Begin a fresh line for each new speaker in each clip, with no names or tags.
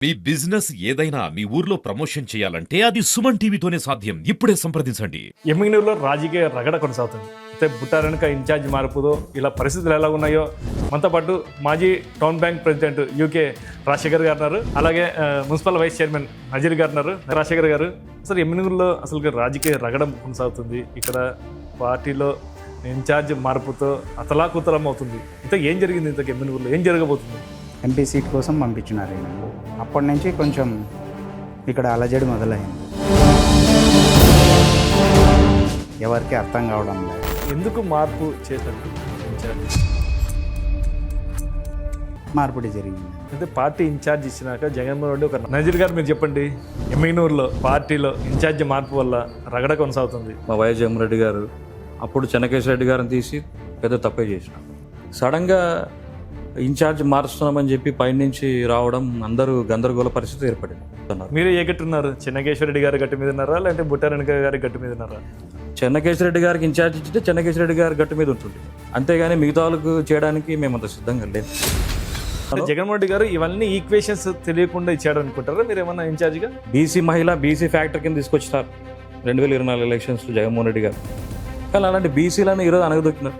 మీ business ఏదైనా మీ ఊర్లో promotion చేయాలంటే అది సుమన్ టీవీతోనే సాధ్యం. ఇప్పుడే సంప్రదించండి.
ఎమ్మిగనూరులో రాజకీయ రగడ కొనసాగుతుంది. అయితే బుట్టారెనక ఇన్ఛార్జ్ మార్పుదో ఇలా పరిస్థితులు ఎలా ఉన్నాయో మనతో పాటు మాజీ town bank president UK Rajasekhar గారు ఉన్నారు. అలాగే మున్సిపల్ వైస్ చైర్మన్ నజీర్ గారు ఉన్నారు. రాజశేఖర్ గారు, అసలు ఎమ్మిగనూరులో అసలు రాజకీయ రగడం కొనసాగుతుంది. ఇక్కడ పార్టీలో ఇన్ఛార్జ్ మార్పుతో అతలాకుతలం అవుతుంది. ఇంత ఏం జరిగింది? ఇంతకు ఎమ్మిగనూరులో ఏం జరగబోతుంది?
ఎంపీ సీట్ కోసం పంపించినారు ఈయన. అప్పటి నుంచి కొంచెం ఇక్కడ అలజడి మొదలైంది. ఎవరికి అర్థం కావడం లేదు.
ఎందుకు మార్పు చేసినట్టు ఇన్ఛార్జ్?
మార్పిడి జరిగింది.
అయితే పార్టీ ఇన్ఛార్జ్ ఇచ్చినాక జగన్మోహన్ రెడ్డి ఒక నజీర్ గారు, మీరు చెప్పండి, ఎమ్మిగనూరులో పార్టీలో ఇన్ఛార్జ్ మార్పు వల్ల రగడ కొనసాగుతుంది.
మా వైఎస్ జగన్మోహన్ గారు అప్పుడు చెన్నకేశ్వర రెడ్డి గారిని తీసి పెద్ద తప్పే చేసినాం. సడన్గా ఇన్ఛార్జ్ మారుస్తున్నామని చెప్పి పైనుంచి రావడం అందరూ గందరగోళ పరిస్థితి ఏర్పడింది.
మీరు ఏ గట్టు ఉన్నారు? చెన్నకేశ్వర రెడ్డి గారి గట్టు మీద ఉన్నారా, లేదంటే బుట్టారెనక గారి గట్టు మీద ఉన్నారా?
చెన్నకేశ్వర రెడ్డి గారికి ఇన్ఛార్జ్ ఇచ్చితే చెన్నకేశ్వర రెడ్డి గారి గట్టు మీద ఉంటుంది. అంతేగాని మిగతా వాళ్ళకు చేయడానికి మేము అంత సిద్ధంగా లేదు.
జగన్మోహన్ రెడ్డి గారు ఇవన్నీ ఈక్వేషన్స్ తెలియకుండా ఇచ్చాడు అనుకుంటారా మీరు ఏమన్నా ఇన్ఛార్జ్గా?
బీసీ మహిళ బీసీ ఫ్యాక్టర్ కింద తీసుకొచ్చినారు 2024 ఎలక్షన్స్లో జగన్మోహన్ రెడ్డి గారు. కానీ అలాంటి బీసీలను ఈరోజు అనగదొక్కినారు.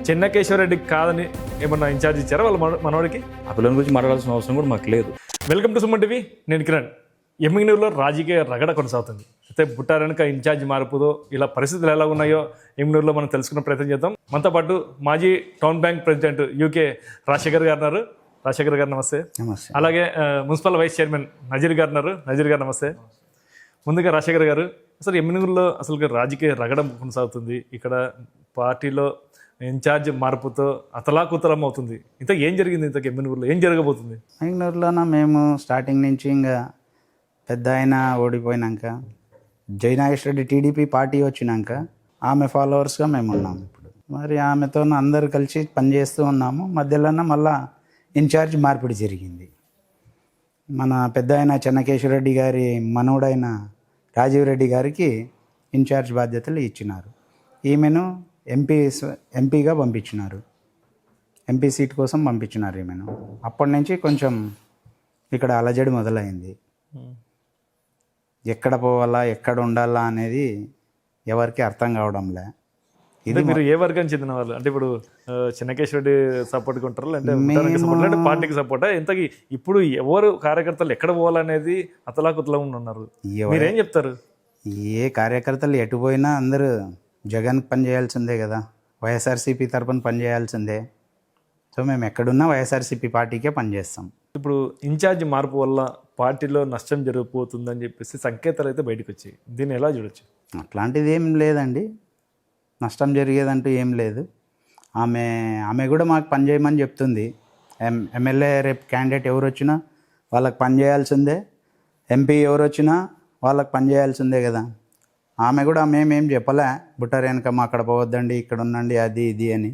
చెన్నకేశ్వర రెడ్డికి కాదని ఏమన్నా ఇన్ఛార్జ్ ఇచ్చారా వాళ్ళ మనోడికి?
ఆ పిల్లల గురించి మాట్లాడాల్సిన అవసరం కూడా మాకు లేదు.
వెల్కమ్ టు సుమన్ టీవీ, నేను కిరణ్. ఎమ్మిగనూరులో రాజకీయ రగడ కొనసాగుతుంది. అయితే బుట్టారెనక ఇన్ఛార్జ్ మార్పుదో ఇలా పరిస్థితులు ఎలా ఉన్నాయో ఎమ్మిగనూరులో మనం తెలుసుకునే ప్రయత్నం చేద్దాం. మనతో పాటు మాజీ town bank president UK Rajasekhar గారు ఉన్నారు. రాజశేఖర్ గారు నమస్తే.
నమస్తే.
అలాగే మున్సిపల్ వైస్ చైర్మన్ నజీర్ గారు ఉన్నారు. నజీర్ గారు నమస్తే. ముందుగా రాజశేఖర్ గారు, అసలు ఎమ్మిగనూరులో అసలు రాజకీయ రగడం కొనసాగుతుంది. ఇక్కడ పార్టీలో ఇన్ఛార్జ్ మార్పుతో అతలాకుతలం అవుతుంది. ఇంత ఏం జరిగింది? ఇంతకు ఎమ్మిగనూరులో ఏం జరగబోతుంది?
బెంగళూరులోన మేము స్టార్టింగ్ నుంచి ఇంకా పెద్ద ఆయన ఓడిపోయినాక జయనాగేశ్వర రెడ్డి టీడీపీ పార్టీ వచ్చినాక ఆమె ఫాలోవర్స్గా మేము ఉన్నాము. ఇప్పుడు మరి ఆమెతో అందరు కలిసి పనిచేస్తూ ఉన్నాము. మధ్యలోనే మళ్ళా ఇన్ఛార్జ్ మార్పిడి జరిగింది. మన పెద్ద ఆయన చెన్నకేశ్వర రెడ్డి గారి మనవుడైన రాజీవ్ రెడ్డి గారికి ఇన్ఛార్జ్ బాధ్యతలు ఇచ్చినారు. ఈమెను ఎంపీగా పంపించినారు. ఎంపీ సీట్ కోసం పంపించినారు ఈమెను. అప్పటి నుంచి కొంచెం ఇక్కడ అలజడి మొదలైంది. ఎక్కడ పోవాలా, ఎక్కడ ఉండాలా అనేది ఎవరికి అర్థం కావడంలే.
ఇది మీరు ఏ వర్గానికి చెందిన వాళ్ళు? అంటే ఇప్పుడు చెన్నకేశ్వర రెడ్డి సపోర్ట్ కొంటారు, అంటే పార్టీకి సపోర్టా? ఇంతకీ ఇప్పుడు ఎవరు కార్యకర్తలు ఎక్కడ పోవాలనేది అతలాకుతలం ఉన్నారు. మీరేం చెప్తారు?
ఏ కార్యకర్తలు ఎటు పోయినా అందరూ జగన్ పని చేయాల్సిందే కదా, వైఎస్ఆర్సీపీ తరపున పని చేయాల్సిందే. సో మేము ఎక్కడున్నా వైఎస్ఆర్సీపీ పార్టీకే పనిచేస్తాం.
ఇప్పుడు ఇన్ఛార్జ్ మార్పు వల్ల పార్టీలో నష్టం జరిగిపోతుందని చెప్పేసి సంకేతాలు అయితే బయటకు వచ్చాయి. దీన్ని ఎలా చూడొచ్చు?
అట్లాంటిది ఏం లేదండి, నష్టం జరిగేదంటూ ఏం లేదు. ఆమె కూడా మాకు పని చేయమని చెప్తుంది. ఎమ్మెల్యే రేపు క్యాండిడేట్ ఎవరు వచ్చినా వాళ్ళకి పని చేయాల్సిందే, ఎంపీ ఎవరు వచ్చినా వాళ్ళకి పని చేయాల్సిందే కదా. ఆమె కూడా మేమేం చెప్పలే, బుట్టారెనక మా అక్కడ పోవద్దండి, ఇక్కడ ఉండండి, అది ఇది అని.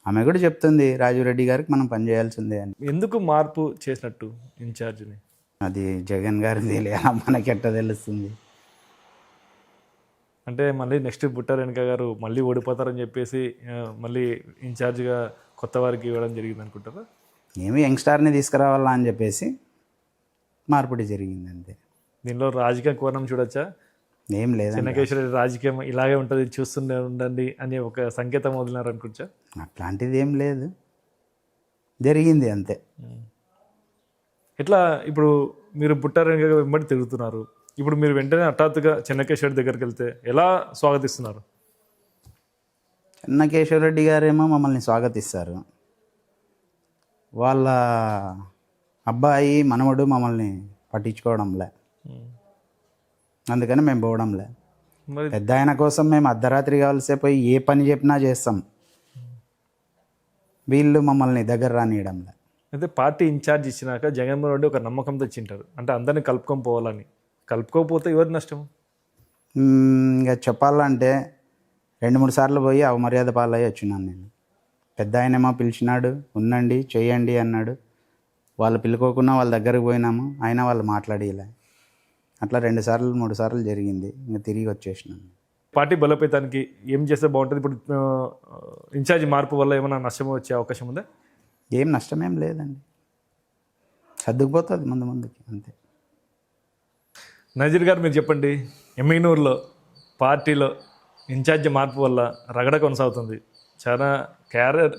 ఆమె కూడా చెప్తుంది రాజీవ్ రెడ్డి గారికి మనం పని చేయాల్సిందే అని.
ఎందుకు మార్పు చేసినట్టు ఇన్ఛార్జ్ని?
అది జగన్ గారికి తెలియాలా, మనకి ఎట్ట తెలుస్తుంది?
అంటే మళ్ళీ నెక్స్ట్ బుట్టారెనక గారు మళ్ళీ ఓడిపోతారని చెప్పేసి మళ్ళీ ఇన్ఛార్జ్గా కొత్త వారికి ఇవ్వడం జరిగింది అనుకుంటారా?
ఏమి యంగ్స్టార్ని తీసుకురావాలా అని చెప్పేసి మార్పిడి జరిగింది అంతే.
దీనిలో రాజకీయ కోణం చూడొచ్చా?
ఏం లేదు,
చెన్నకేశ్వర రెడ్డి రాజకీయం ఇలాగే ఉంటుంది, చూస్తూనే ఉండండి అని ఒక సంకేతం వదిలినారు అనుకోవచ్చా?
అట్లాంటిది ఏం లేదు, జరిగింది అంతే.
ఇట్లా ఇప్పుడు మీరు బుట్టారెనక వెంబడి తిరుగుతున్నారు. ఇప్పుడు మీరు వెంటనే హఠాత్తుగా చెన్నకేశ్వర రెడ్డి దగ్గరికి వెళ్తే ఎలా స్వాగతిస్తున్నారు?
చెన్నకేశ్వర రెడ్డి గారేమో మమ్మల్ని స్వాగతిస్తారు. వాళ్ళ అబ్బాయి మనవడు మమ్మల్ని పట్టించుకోవడంలే, అందుకని మేము పోవడంలే.
మరి
పెద్ద ఆయన కోసం మేము అర్ధరాత్రి కావాల్సే పోయి ఏ పని చెప్పినా చేస్తాం, వీళ్ళు మమ్మల్ని దగ్గర రానియడంలే.
అయితే పార్టీ ఇన్ఛార్జ్ ఇచ్చినాక జగన్మోహన్ రెడ్డి ఒక నమ్మకంతో ఇచ్చింటారు, అంటే అందరినీ కలుపుకొని పోవాలని. కలుపుకోకపోతే ఎవరి నష్టం?
ఇంకా చెప్పాలంటే 2-3 సార్లు పోయి అవమర్యాద పాలయ్యి వచ్చినాను నేను. పెద్ద ఆయనేమో పిలిచినాడు, ఉండండి చెయ్యండి అన్నాడు. వాళ్ళు పిలుకోకుండా వాళ్ళ దగ్గరకు పోయినాము, అయినా వాళ్ళు మాట్లాడేలా. అట్లా 2-3 సార్లు జరిగింది. ఇంకా తిరిగి వచ్చేసినాను.
పార్టీ బలోపేతానికి ఏం చేస్తే బాగుంటుంది? ఇప్పుడు ఇన్ఛార్జ్ మార్పు వల్ల ఏమైనా నష్టం వచ్చే అవకాశం ఉందా?
ఏం నష్టమేం లేదండి, సర్దుకుపోతుంది ముందుకి అంతే.
నజీర్ గారు మీరు చెప్పండి, ఎమ్మిగనూరులో పార్టీలో ఇన్ఛార్జ్ మార్పు వల్ల రగడ కొనసాగుతుంది. చాలా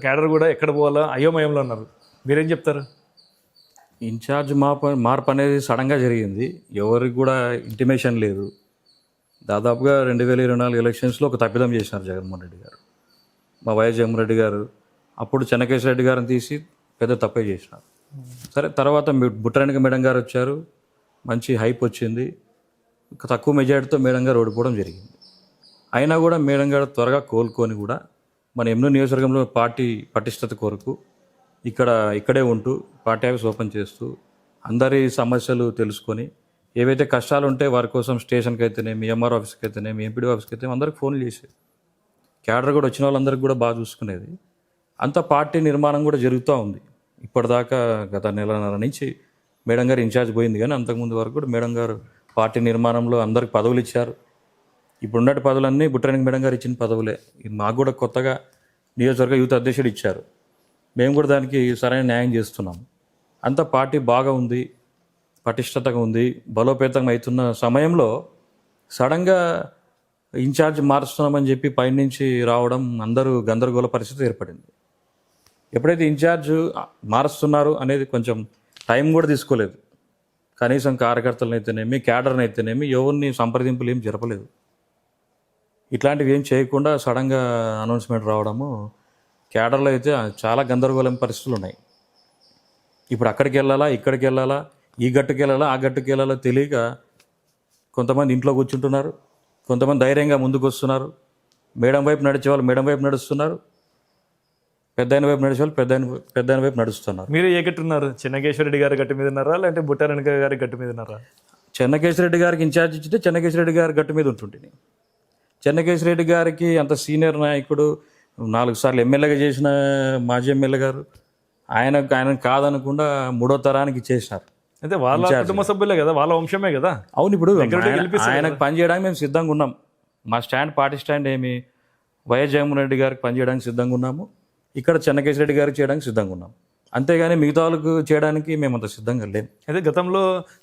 క్యాడర్ కూడా ఎక్కడ పోవాలో అయోమయంలో ఉన్నారు. మీరేం చెప్తారు?
ఇన్ఛార్జ్ మార్పు అనేది సడన్గా జరిగింది. ఎవరికి కూడా ఇంటిమేషన్ లేదు. దాదాపుగా 2024 ఎలక్షన్స్లో ఒక తప్పిదం చేసినారు జగన్మోహన్ రెడ్డి గారు. మా వైఎస్ జగన్మోహన్ రెడ్డి గారు అప్పుడు చెన్నకేశ్వర రెడ్డి గారిని తీసి పెద్ద తప్పే చేసినారు. సరే, తర్వాత బుట్టరానికి మేడం గారు వచ్చారు, మంచి హైప్ వచ్చింది. తక్కువ మెజార్టీతో మేడం గారు ఓడిపోవడం జరిగింది. అయినా కూడా మేడం గారు త్వరగా కోలుకొని కూడా మన ఎమ్నూరు నియోజకవర్గంలో పార్టీ పటిష్టత కొరకు ఇక్కడే ఉంటూ పార్టీ ఆఫీస్ ఓపెన్ చేస్తూ అందరి సమస్యలు తెలుసుకొని ఏవైతే కష్టాలు ఉంటే వారి కోసం స్టేషన్కి అయితేనేమి, ఎంఆర్ ఆఫీస్కి అయితేనేమి, ఎంపీడీ ఆఫీస్కి అయితే అందరికి ఫోన్లు చేసేది. క్యాడర్ కూడా వచ్చిన వాళ్ళందరికీ కూడా బాగా చూసుకునేది. అంత పార్టీ నిర్మాణం కూడా జరుగుతూ ఉంది. ఇప్పటిదాకా గత నెలన్నర నుంచి మేడం గారు ఇన్ఛార్జ్ పోయింది, కానీ అంతకుముందు వరకు కూడా మేడం గారు పార్టీ నిర్మాణంలో అందరికి పదవులు ఇచ్చారు. ఇప్పుడున్నటి పదవులన్నీ బుట్టరానికి మేడం గారు ఇచ్చిన పదవులే. ఇది మాకు కూడా కొత్తగా నియోజకవర్గ యూత్ అధ్యక్షుడు ఇచ్చారు. మేము కూడా దానికి సరైన న్యాయం చేస్తున్నాం. అంత పార్టీ బాగా ఉంది, పటిష్టతగా ఉంది, బలోపేతం అవుతున్న సమయంలో సడన్గా ఇన్ఛార్జ్ మారుస్తున్నామని చెప్పి పైనుంచి రావడం అందరూ గందరగోళ పరిస్థితి ఏర్పడింది. ఎప్పుడైతే ఇన్ఛార్జ్ మారుస్తున్నారు అనేది కొంచెం టైం కూడా తీసుకోలేదు. కనీసం కార్యకర్తలను అయితేనేమి, క్యాడర్ని అయితేనేమి ఎవరిని సంప్రదింపులు ఏం జరపలేదు. ఇట్లాంటివి ఏం చేయకుండా సడన్గా అనౌన్స్మెంట్ రావడము క్యాడర్లో అయితే చాలా గందరగోళం పరిస్థితులు ఉన్నాయి. ఇప్పుడు అక్కడికి వెళ్ళాలా, ఇక్కడికి వెళ్ళాలా, ఈ గట్టుకు వెళ్ళాలా, ఆ గట్టుకు వెళ్ళాలా తెలియక కొంతమంది ఇంట్లో కూర్చుంటున్నారు, కొంతమంది ధైర్యంగా ముందుకు వస్తున్నారు. మేడం వైపు నడిచే వాళ్ళు మేడం వైపు నడుస్తున్నారు, పెద్దాయన వైపు నడిచే వాళ్ళు పెద్దాయన వైపు నడుస్తున్నారు.
మీరు ఏ గట్టు ఉన్నారు? చెన్నకేశ్వర రెడ్డి గారి గట్టు మీద ఉన్నారా, లేదంటే బుట్టారెడ్డి గారి గట్టు మీద ఉన్నారా?
చెన్నకేశ్వర రెడ్డి గారికి ఇన్ఛార్జ్ ఇచ్చితే చెన్నకేశ్వర రెడ్డి గారి గట్టు మీద ఉంటుంటుంది. చెన్నకేశ్వర రెడ్డి గారికి అంత సీనియర్ నాయకుడు, 4 సార్లు ఎమ్మెల్యేగా చేసిన మాజీ ఎమ్మెల్యే గారు, ఆయన కాదనకుండా 3వ తరానికి ఇచ్చేసినారు.
అయితే వాళ్ళ కుటుంబ సభ్యులే కదా, వాళ్ళ వంశమే కదా.
అవును, ఇప్పుడు ఆయనకు పనిచేయడానికి మేము సిద్ధంగా ఉన్నాం. మా పార్టీ స్టాండ్ ఏమి వైఎస్ జగన్మోహన్ రెడ్డి గారికి పనిచేయడానికి సిద్ధంగా ఉన్నాము. ఇక్కడ చెన్నకేశ్వర రెడ్డి గారికి చేయడానికి సిద్ధంగా ఉన్నాం. అంతేగాని మిగతా వాళ్ళకు చేయడానికి మేము అంత సిద్ధంగా లేము.
అయితే గతంలో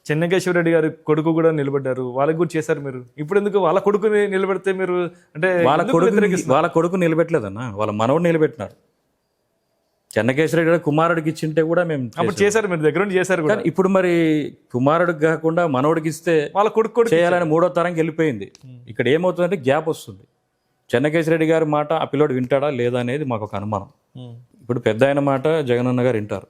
చెన్నకేశ్వర రెడ్డి గారి కొడుకు కూడా నిలబడ్డారు, వాళ్ళకి కూడా చేశారు మీరు. ఇప్పుడు ఎందుకు వాళ్ళ కొడుకుని నిలబెడితే మీరు అంటే
వాళ్ళ కొడుకు నిలబెట్టలేదన్నా, వాళ్ళ మనవడు నిలబెట్టినారు. చెన్నకేశ్వర రెడ్డి గారు కుమారుడికి ఇచ్చింటే కూడా మేము
అప్పుడు చేశారు, మీరు దగ్గర నుండి చేశారు కూడా.
ఇప్పుడు మరి కుమారుడికి కాకుండా మనవడికి ఇస్తే
వాళ్ళ కొడుకు
చేయాలని 3వ తరంకి వెళ్ళిపోయింది. ఇక్కడ ఏమవుతుందంటే గ్యాప్ వస్తుంది. చెన్నకేశ్వర రెడ్డి గారి మాట ఆ పిల్లోడు వింటాడా లేదా అనేది మాకు ఒక అనుమానం. ఇప్పుడు పెద్ద ఆయన మాట జగనన్న గారు వింటారు,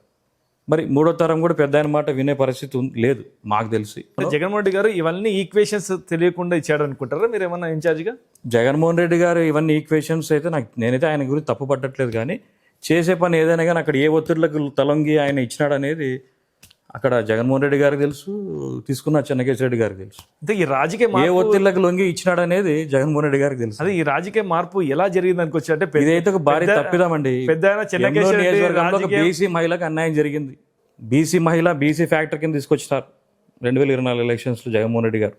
మరి 3వ తరం కూడా పెద్ద ఆయన మాట వినే పరిస్థితి లేదు మాకు తెలిసి.
జగన్మోహన్ రెడ్డి గారు ఇవన్నీ ఈక్వేషన్స్ తెలియకుండా ఇచ్చాడు అనుకుంటారా మీరు ఏమన్నా ఇన్ఛార్జ్గా?
జగన్మోహన్ రెడ్డి గారు ఇవన్నీ ఈక్వేషన్స్ అయితే నేనైతే ఆయన గురించి తప్పు పట్టట్లేదు, కానీ చేసే పని ఏదైనా కానీ అక్కడ ఏ ఒత్తిడిలకు తలొంగి ఆయన ఇచ్చినాడు అనేది అక్కడ జగన్మోహన్ రెడ్డి గారికి తెలుసు, తీసుకున్న చెన్నకేశ్వర రెడ్డి గారికి తెలుసు.
అంటే ఈ రాజకీయ
ఏ ఒత్తిళ్లకు లొంగి ఇచ్చినాడు అనేది జగన్మోహన్ రెడ్డి గారికి తెలుసు.
అదే ఈ రాజకీయ మార్పు ఎలా జరిగింది అనుకోవచ్చు. అంటే
ఇదైతే ఒక భారీ తప్పిదమండి. నియోజకవర్గంలో బీసీ మహిళకు అన్యాయం జరిగింది. బీసీ మహిళ బీసీ ఫ్యాక్టర్ కింద తీసుకొచ్చినారు 2024 ఎలక్షన్స్లో జగన్మోహన్ రెడ్డి గారు.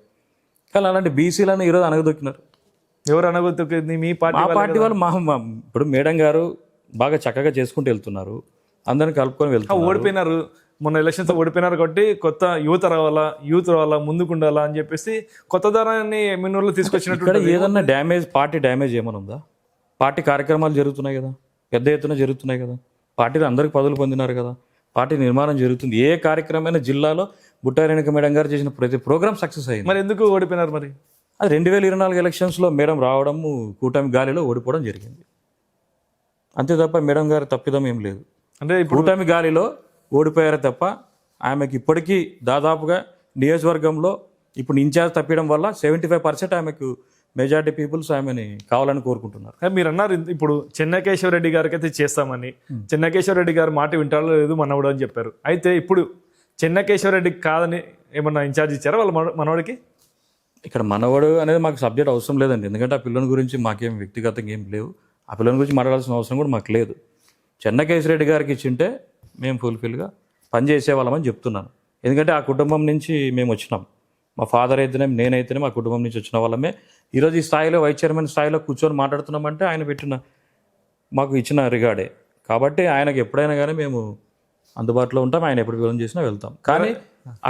కానీ అలాంటి బీసీలను ఈరోజు అనగదొక్కినారు.
ఎవరు అనగదొక్కింది? మీ
పార్టీ వాళ్ళు. ఇప్పుడు మేడం గారు బాగా చక్కగా చేసుకుంటూ వెళ్తున్నారు, అందరిని కలుపుకొని వెళ్తున్నారు.
ఓడిపోయినారు, మొన్న ఎలక్షన్స్ ఓడిపోయినారు కాబట్టి కొత్త యూత్ రావాలా ముందుకు ఉండాలా అని చెప్పేసి కొత్త ధరాన్ని ఎమ్మెన్యూర్లో తీసుకొచ్చినట్టు.
ఇక్కడ ఏదన్నా డ్యామేజ్, పార్టీ డ్యామేజ్ ఏమైనా ఉందా? పార్టీ కార్యక్రమాలు జరుగుతున్నాయి కదా, పెద్ద ఎత్తున జరుగుతున్నాయి కదా, పార్టీలో అందరికి పదవులు పొందినారు కదా, పార్టీ నిర్మాణం జరుగుతుంది. ఏ కార్యక్రమమైన జిల్లాలో బుట్టారెడ్డి మేడం గారు చేసిన ప్రతి ప్రోగ్రామ్ సక్సెస్ అయింది.
మరి ఎందుకు ఓడిపోయినారు? మరి
అది 2024 ఎలక్షన్స్లో మేడం రావడము కూటమి గాలిలో ఓడిపోవడం జరిగింది. అంతే తప్ప మేడం గారి తప్పిదం ఏం లేదు.
అంటే
కూటమి గాలిలో ఓడిపోయారు తప్ప ఆమెకి ఇప్పటికీ దాదాపుగా నియోజకవర్గంలో ఇప్పుడు ఇన్ఛార్జ్ తప్పడం వల్ల 75% ఆమెకు మెజారిటీ పీపుల్స్ ఆమెని కావాలని కోరుకుంటున్నారు.
మీరు అన్నారు ఇప్పుడు చెన్నకేశ్వర రెడ్డి గారికి అయితే చేస్తామని. చెన్నకేశ్వర రెడ్డి గారు మాట వింటాడో లేదు మనవడు అని చెప్పారు. అయితే ఇప్పుడు చెన్నకేశ్వర రెడ్డికి కాదని ఏమన్నా ఇన్ఛార్జ్ ఇచ్చారా వాళ్ళ మనవడికి?
ఇక్కడ మనవడు అనేది మాకు సబ్జెక్ట్ అవసరం లేదండి, ఎందుకంటే ఆ పిల్లల గురించి మాకేం వ్యక్తిగతంగా ఏం లేవు. ఆ పిల్లల గురించి మాట్లాడాల్సిన అవసరం కూడా మాకు లేదు. చెన్నకేశ్వర రెడ్డి గారికి ఇచ్చింటే మేము ఫుల్ఫిల్గా పనిచేసే వాళ్ళమని చెప్తున్నాను. ఎందుకంటే ఆ కుటుంబం నుంచి మేము వచ్చినాం. మా ఫాదర్ అయితేనే, నేనైతేనే మా కుటుంబం నుంచి వచ్చిన వాళ్ళమే ఈరోజు ఈ స్థాయిలో వైస్ చైర్మన్ స్థాయిలో కూర్చొని మాట్లాడుతున్నామంటే ఆయన పెట్టిన మాకు ఇచ్చిన రిగార్డే. కాబట్టి ఆయనకు ఎప్పుడైనా కానీ మేము అందుబాటులో ఉంటాం, ఆయన ఎప్పుడు ఫోన్ చేసినా వెళ్తాం. కానీ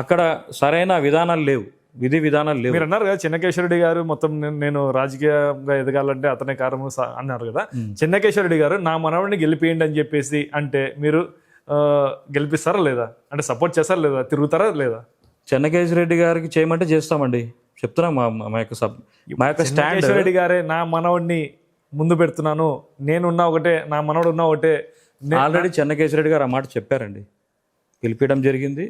అక్కడ సరైన విధానాలు లేవు, విధి విధానాలు లేవు.
మీరు అన్నారు కదా చెన్నకేశ్వరరెడ్డి గారు మొత్తం నేను రాజకీయంగా ఎదగాలంటే అతనే కారణం అన్నారు కదా. చెన్నకేశ్వరరెడ్డి గారు నా మనవడిని గెలిపియండి అని చెప్పేసి అంటే మీరు గెలిపిస్తారా లేదా, అంటే సపోర్ట్ చేస్తారా లేదా, తిరుగుతారా లేదా?
చెన్నకేశ్వరరెడ్డి గారికి చేయమంటే చేస్తామండి, చెప్తున్నాం. మా యొక్క స్టాండ్
చెన్నకేశ్వరరెడ్డి గారే నా మనవడిని ముందు పెడుతున్నాను, నేనున్నా ఒకటే, నా మనవడు ఉన్నా ఒకటే.
ఆల్రెడీ చెన్నకేశ్వరరెడ్డి గారు ఆ మాట చెప్పారండి, పిలిపించడం జరిగింది.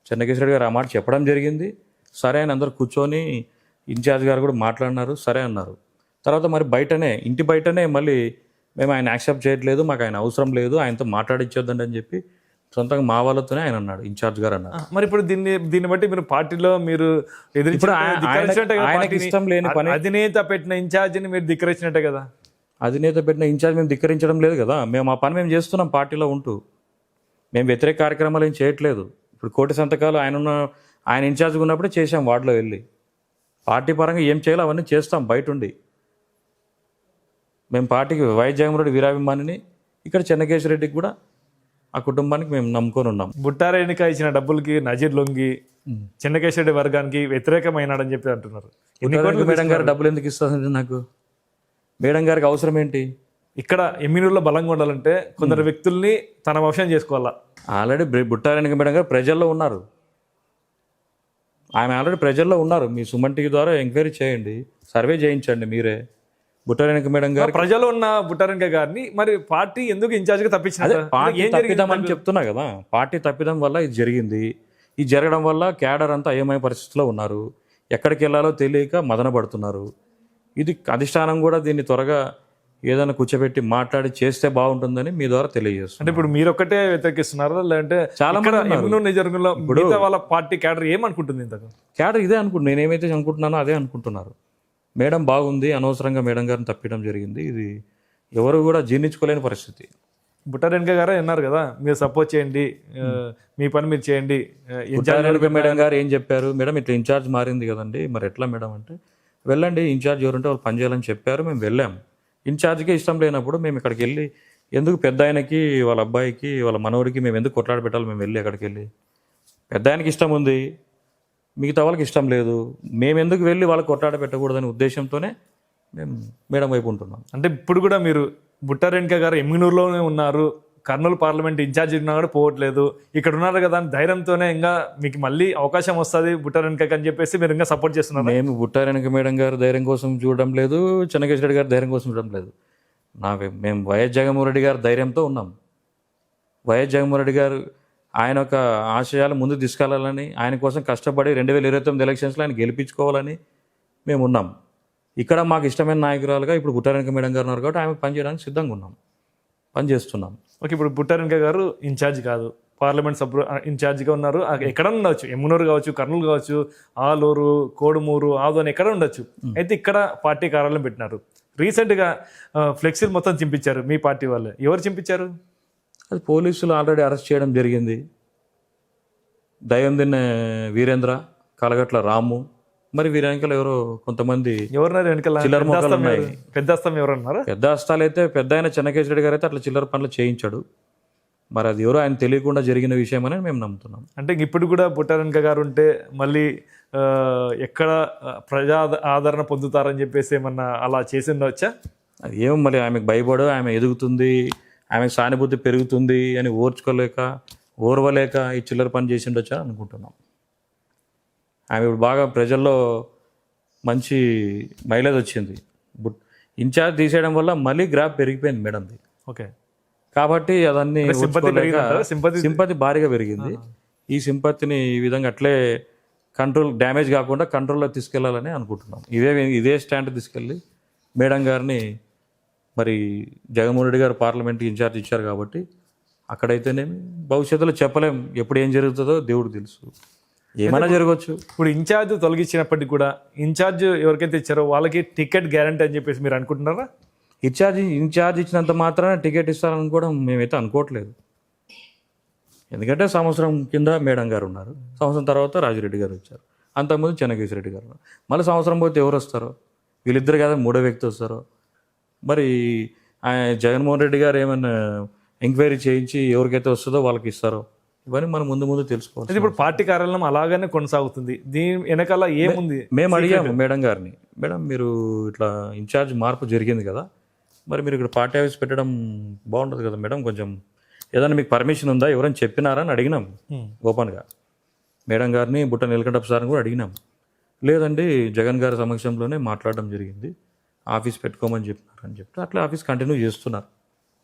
చెన్నకేశ్వరరెడ్డి గారు ఆ మాట చెప్పడం జరిగింది. సరే అని అందరు కూర్చొని ఇన్ఛార్జ్ గారు కూడా మాట్లాడినారు, సరే అన్నారు. తర్వాత మరి బయటనే, ఇంటి బయటనే మళ్ళీ మేము ఆయన యాక్సెప్ట్ చేయట్లేదు, మాకు ఆయన అవసరం లేదు, ఆయనతో మాట్లాడించొద్దండి అని చెప్పి సొంతంగా మా వాళ్ళతోనే ఆయన అన్నాడు, ఇన్ఛార్జ్ గారు అన్నారు.
మరి ఇప్పుడు దీన్ని బట్టి మీరు పార్టీలో మీరు
ఆయనకి ఇష్టం లేని పని,
అధినేత పెట్టిన ఇన్ఛార్జిని మీరు ధిక్కరించినట్టే కదా.
అధినేత పెట్టిన ఇన్ఛార్జ్ మేము ధిక్కరించడం లేదు కదా, మేము ఆ పని మేము చేస్తున్నాం పార్టీలో ఉంటూ. మేము వ్యతిరేక కార్యక్రమాలు ఏం చేయట్లేదు. ఇప్పుడు కోటి సంతకాలు ఆయన ఇన్ఛార్జ్గా ఉన్నప్పుడే చేసాం, వార్డులో వెళ్ళి. పార్టీ పరంగా ఏం చేయాలో అవన్నీ చేస్తాం బయట ఉండి. మేము పార్టీకి వైఎస్ జగన్మోహన్ రెడ్డి వీరాభిమానిని, ఇక్కడ చెన్నకేశ్వరరెడ్డికి కూడా ఆ కుటుంబానికి మేము నమ్ముకొని ఉన్నాం.
బుట్టారెడ్డిక ఇచ్చిన డబ్బులకి నజీర్ లొంగి చెన్నకేశ్వరరెడ్డి వర్గానికి వ్యతిరేకమైనాడని చెప్పి అంటున్నారు.
మేడం గారు డబ్బులు ఎందుకు ఇస్తుంది నాకు? మేడం గారికి అవసరం ఏంటి?
ఇక్కడ ఎమ్మినూరులో బలంగా ఉండాలంటే కొందరు వ్యక్తుల్ని తన వశం చేసుకోవాలా. ఆల్రెడీ
బుట్టారెడ్డి మేడం గారు ప్రజల్లో ఉన్నారు, ఆమె ఆల్రెడీ ప్రజల్లో ఉన్నారు. మీ సుమన్ టీవీ ద్వారా ఎంక్వైరీ చేయండి, సర్వే చేయించండి మీరే. బుట్టారెడ్డి మేడం గారు
ప్రజలు ఉన్న బుట్టారెడ్డి గారిని మరి పార్టీ ఎందుకు ఇన్ఛార్జ్ గా తప్పించింది?
పార్టీ తప్పిదం అని చెప్తున్నా కదా, పార్టీ తప్పిదం వల్ల ఇది జరిగింది. ఇది జరగడం వల్ల క్యాడర్ అంతా అయోమయ పరిస్థితిలో ఉన్నారు, ఎక్కడికి వెళ్ళాలో తెలియక మదన పడుతున్నారు. ఇది అధిష్టానం కూడా దీన్ని త్వరగా ఏదైనా కూర్చోబెట్టి మాట్లాడి చేస్తే బాగుంటుందని మీ ద్వారా తెలియజేస్తుంది.
అంటే ఇప్పుడు మీరు ఒక్కటే వ్యతిరేకిస్తున్నారా, లేదంటే
చాలా
మంది వాళ్ళ పార్టీ క్యాడర్ ఏమనుకుంటుంది? ఇంతకు
క్యాడర్ ఇదే అనుకుంటున్నాను, నేనేమైతే అనుకుంటున్నానో అదే అనుకుంటున్నారు. మేడం బాగుంది, అనవసరంగా మేడం గారిని తప్పించడం జరిగింది, ఇది ఎవరు కూడా జీర్ణించుకోలేని పరిస్థితి.
బుట్టారెడ్డి గారు అన్నారు కదా, మీరు సపోర్ట్ చేయండి, మీ పని మీరు చేయండి.
మేడం గారు ఏం చెప్పారు? మేడం ఇట్లా ఇన్ఛార్జ్ మారింది కదండి, మరి ఎట్లా మేడం అంటే, వెళ్ళండి ఇన్ఛార్జ్ ఎవరుంటే వాళ్ళు పని చేయాలని చెప్పారు, మేము వెళ్ళాం. ఇన్ఛార్జ్కే ఇష్టం లేనప్పుడు మేము ఇక్కడికి వెళ్ళి ఎందుకు పెద్ద ఆయనకి, వాళ్ళ అబ్బాయికి, వాళ్ళ మనవడికి మేము ఎందుకు కొట్లాడ పెట్టాలి? మేము వెళ్ళి అక్కడికి వెళ్ళి, పెద్ద ఆయనకి ఇష్టం ఉంది, మిగతా వాళ్ళకి ఇష్టం లేదు, మేము ఎందుకు వెళ్ళి వాళ్ళకి కొట్లాడ పెట్టకూడదనే ఉద్దేశంతోనే మేము మేడం వైపు ఉంటున్నాం.
అంటే ఇప్పుడు కూడా మీరు బుట్టారెడ్డి గారు ఎమ్మినూరులోనే ఉన్నారు, కర్నూలు పార్లమెంట్ ఇన్ఛార్జ్ ఉన్నా కూడా పోవట్లేదు, ఇక్కడ ఉన్నారు కదా అని ధైర్యంతోనే ఇంకా మీకు మళ్ళీ అవకాశం వస్తుంది బుట్టారెడ్డి అని చెప్పేసి మీరు ఇంకా సపోర్ట్ చేస్తున్నారు.
మేము బుట్టారెడ్డి మేడం గారు ధైర్యం కోసం చూడడం లేదు, చెన్నకేశ్వరరెడ్డి గారు ధైర్యం కోసం చూడడం లేదు. మేము వైఎస్ జగన్మోహన్ రెడ్డి గారి ధైర్యంతో ఉన్నాం. వైఎస్ జగన్మోహన్ రెడ్డి గారు ఆయన యొక్క ఆశయాలు ముందు తీసుకెళ్లాలని, ఆయన కోసం కష్టపడి 2029 ఎలక్షన్స్లో ఆయన గెలిపించుకోవాలని మేము ఉన్నాం. ఇక్కడ మాకు ఇష్టమైన నాయకురాలుగా ఇప్పుడు బుట్టారెడ్డి మేడం గారు ఉన్నారు కాబట్టి ఆమెకు పనిచేయడానికి సిద్ధంగా ఉన్నాం, పనిచేస్తున్నాం.
ఓకే, ఇప్పుడు బుట్టారెడ్డి గారు ఇన్ఛార్జ్ కాదు, పార్లమెంట్ సభ్యులు ఇన్ఛార్జ్గా ఉన్నారు. ఎక్కడ ఉండొచ్చు, ఎమ్మునూరు కావచ్చు, కర్నూలు కావచ్చు, ఆలూరు, కోడుమూరు, ఆదోని ఎక్కడ ఉండొచ్చు. అయితే ఇక్కడ పార్టీ కార్యాలయం పెట్టినారు. రీసెంట్గా ఫ్లెక్సీలు మొత్తం చింపించారు మీ పార్టీ వాళ్ళే. ఎవరు చింపించారు?
అది పోలీసులు ఆల్రెడీ అరెస్ట్ చేయడం జరిగింది. దయందిన్న వీరేంద్ర, కలగట్ల రాము, మరి వీరి వెనకాల ఎవరో కొంతమంది
ఎవరున్నారు వెనకాల?
చిల్లర మొక్కలు ఉన్నాయి.
పెద్ద హస్తం ఎవరన్నారా?
పెద్ద హస్తాలు అయితే పెద్ద ఆయన చెన్నకేశ్వరరెడ్డి గారు అయితే అట్లా చిల్లర పనులు చేయించాడు. మరి అది ఎవరో ఆయన తెలియకుండా జరిగిన విషయం అని మేము నమ్ముతున్నాం.
అంటే ఇప్పుడు కూడా బుట్టారెడ్డి గారు ఉంటే మళ్ళీ ఎక్కడ ప్రజా ఆదరణ పొందుతారని చెప్పేసి ఏమన్నా అలా చేసి ఉండవచ్చా?
అది ఏమో మరి ఆమెకు భయపడు, ఆమె ఎదుగుతుంది, ఆమెకు సానుభూతి పెరుగుతుంది అని ఓర్వలేక ఈ చిల్లర పని చేసి ఉండొచ్చా అనుకుంటున్నాం. ఆమె ఇప్పుడు బాగా ప్రజల్లో మంచి మైలేజ్ వచ్చింది. ఇన్ఛార్జ్ తీసేయడం వల్ల మళ్ళీ గ్రాఫ్ పెరిగిపోయింది మేడంది.
ఓకే,
కాబట్టి అదన్నీ సింపతి భారీగా పెరిగింది. ఈ సింపతిని ఈ విధంగా అట్లే డ్యామేజ్ కాకుండా కంట్రోల్లో తీసుకెళ్లాలని అనుకుంటున్నాం. ఇదే స్టాండ్ తీసుకెళ్ళి మేడం గారిని, మరి జగన్మోహన్ రెడ్డి గారు పార్లమెంట్ ఇన్ఛార్జ్ ఇచ్చారు కాబట్టి అక్కడైతేనేమి భవిష్యత్తులో చెప్పలేం, ఎప్పుడు ఏం జరుగుతుందో దేవుడు తెలుసు, ఏమైనా జరగవచ్చు.
ఇప్పుడు ఇన్ఛార్జ్ తొలగించినప్పటికీ కూడా ఇన్ఛార్జ్ ఎవరికైతే ఇచ్చారో వాళ్ళకి టికెట్ గ్యారంటీ అని చెప్పేసి మీరు అనుకుంటున్నారా?
ఇన్ఛార్జ్ ఇచ్చినంత మాత్రాన టికెట్ ఇస్తారని కూడా మేమైతే అనుకోవట్లేదు. ఎందుకంటే సంవత్సరం కింద మేడం గారు ఉన్నారు, సంవత్సరం తర్వాత రాజిరెడ్డి గారు వచ్చారు, అంతకుముందు చెన్నకేశ్వరరెడ్డి గారు ఉన్నారు. మళ్ళీ సంవత్సరం పోతే ఎవరు వస్తారో? వీళ్ళిద్దరు కదా మూడో వ్యక్తి వస్తారో. మరి జగన్మోహన్ రెడ్డి గారు ఏమైనా ఎంక్వైరీ చేయించి ఎవరికైతే వస్తుందో వాళ్ళకి ఇస్తారో, ఇవన్నీ మనం ముందు ముందు తెలుసుకోవాలి.
అయితే ఇప్పుడు పార్టీ కార్యాలయం అలాగనే కొనసాగుతుంది, దీని వెనకాల ఏముంది?
మేము అడిగాము మేడం గారిని, మేడం మీరు ఇట్లా ఇన్ఛార్జ్ మార్పు జరిగింది కదా, మరి మీరు ఇక్కడ పార్టీ ఆఫీస్ పెట్టడం బాగుంటుంది కదా మేడం, కొంచెం ఏదైనా మీకు పర్మిషన్ ఉందా, ఎవరైనా చెప్పినారా అని అడిగినాం ఓపెన్గా. మేడం గారిని బుట్ట నీలకంఠప్ప సార్ని కూడా అడిగినాం. లేదండి జగన్ గారి సమక్షంలోనే మాట్లాడడం జరిగింది, ఆఫీస్ పెట్టుకోమని చెప్పినారు అని చెప్తే అట్లా ఆఫీస్ కంటిన్యూ చేస్తున్నారు.